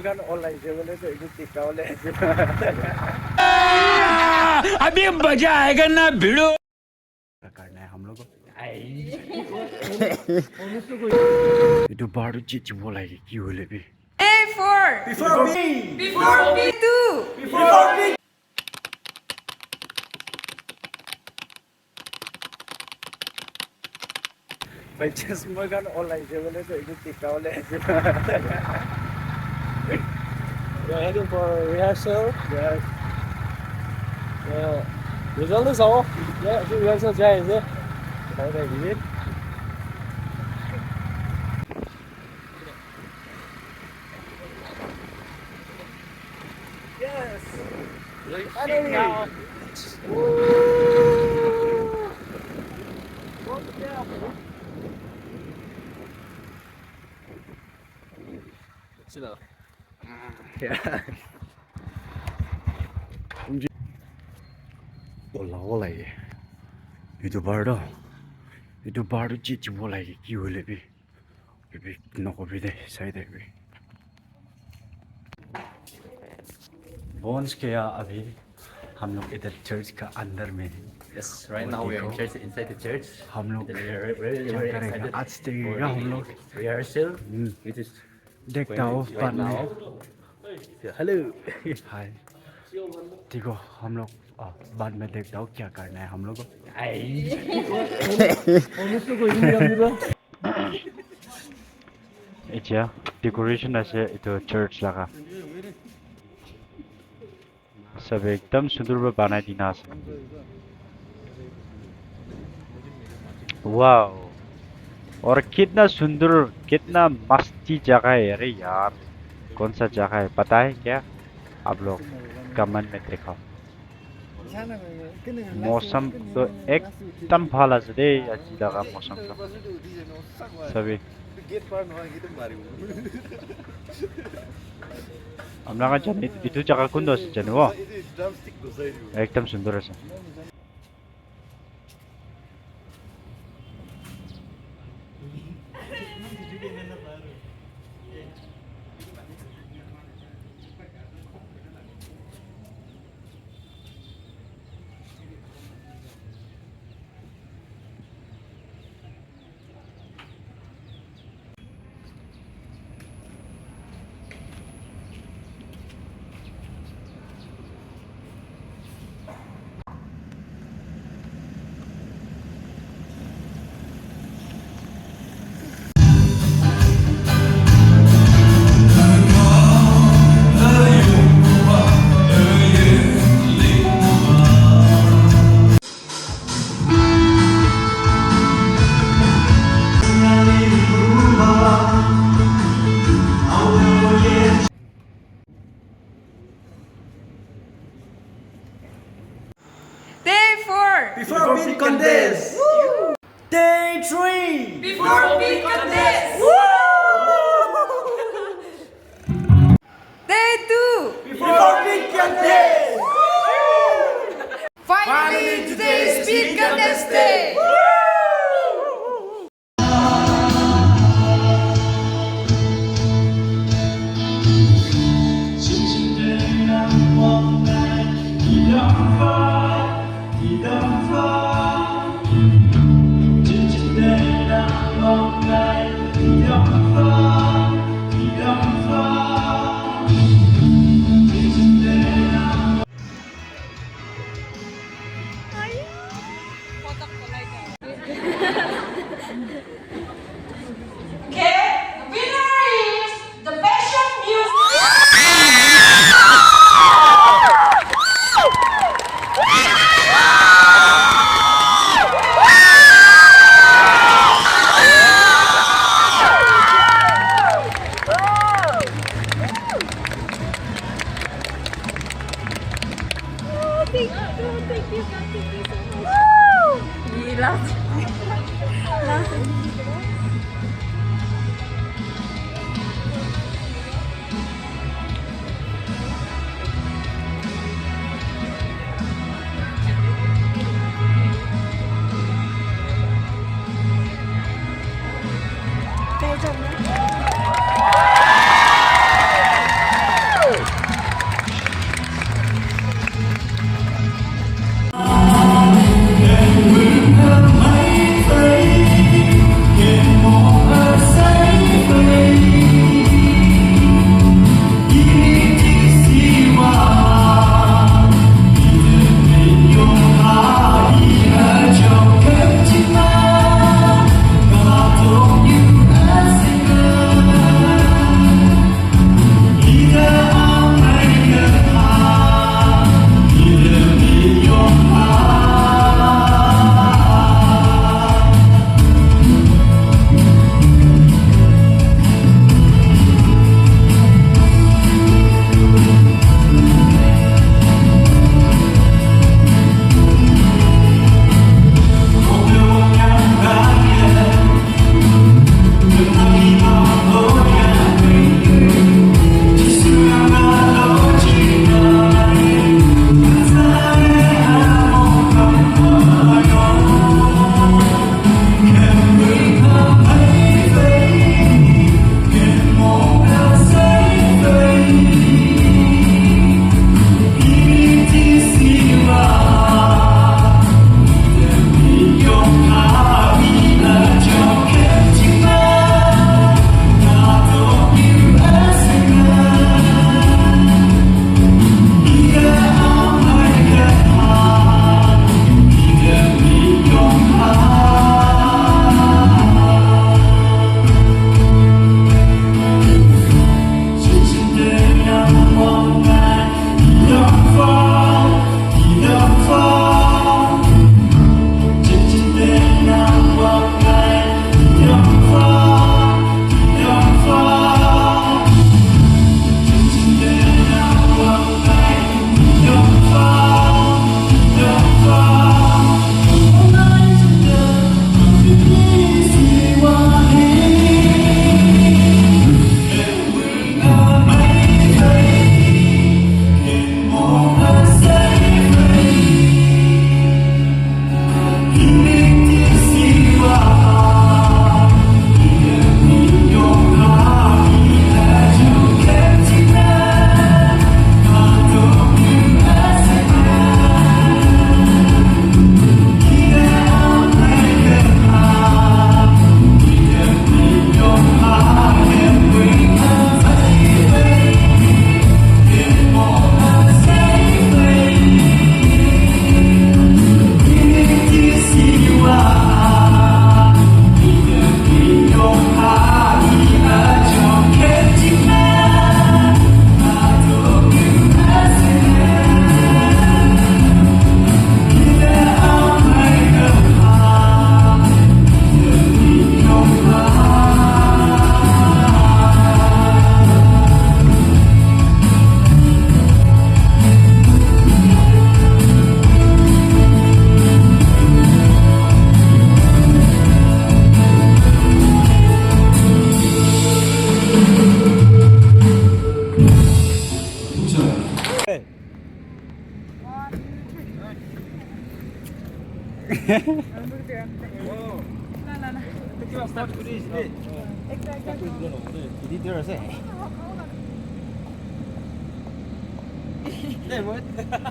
kan online से बोले तो एक टिक्का वाले ऐसे अभी मजा आएगा ना भिड़ो करना है हम लोग को itu baru cici mulai kiu lebih A4 before B before B2 before B Purchase mo kan online से बोले तो एक टिक्का वाले ऐसे We're heading for rehearsal. Yes. Result is off. Yeah, I think rehearsal jai is it? Đây đây biết Now. Sit down. 올라올라이 itu baru cici mulai kiu lebih noko भी दे सही दे भी bones किया अभी हम लोग इधर चर्च का अंदर में हैं। Yes, right now we are in church, inside the church. हम लोग We are very क्या करेंगे excited आज for देगा हम लोग the rehearsal, which is देखता हो going बाद right में now. So, hello. हाय देखो हम लोग बाद में देखता हो क्या करना है हम लोग को 이제 डेकोरेशन ऐसे इधर चर्च लगा सब एकदम सुंदर में बना दिना से वाओ और कितना सुंदर कितना मस्ती जगह है अरे यार कौन सा जगह है पता है क्या आप लोग कमेंट में देखो मौसम तो एकदम भाला से दे अच्छी लगा मौसम का सभी हम लोग जाने इतु जगह कौन दोस्त जाने वो एकदम सुंदर है Day 4 Before beat contest. Day 3. before beat contest Day 2 Before beat contest. Finally today's beat contest day Okay, the winner is the Passion Music. Thank you so much. Gila.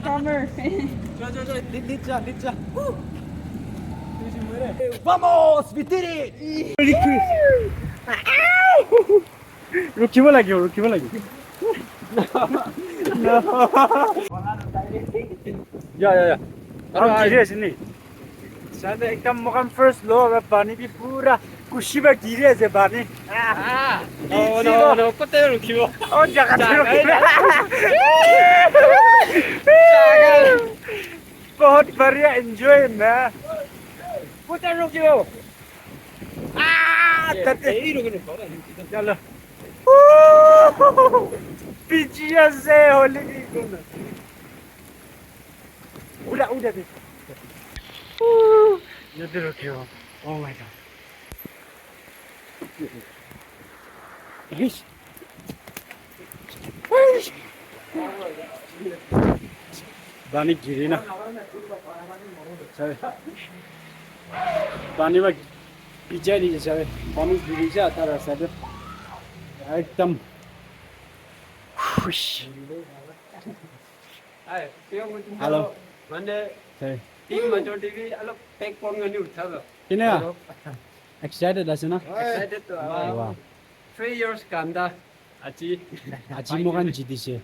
Drummer. Vamos, we did it! रुकी बोला क्यों Yeah. हम गिरे से नहीं शायद एकदम मकान फर्स्ट लो अब पानी भी पूरा कुशी में गिरे से पानी No, 끝에로 키워. और जगह बहुत बढ़िया एंजॉय मैं 끝에로 키워. तते चलो पिचिया से होली की उड़ा दे ये देखो क्यों ओह माय गॉड पानी गिरी ना पानी में गिजा नहीं जैसे पानी गिरी जाता रहता है एकदम खुश हेलो 근데 सही 팀 먼저 TV 알로 100번 건이 웃어서. किने एक्साइटेड है ना Excited to. वाह 3 years 간다. 아지. 아직 뭐간 지디시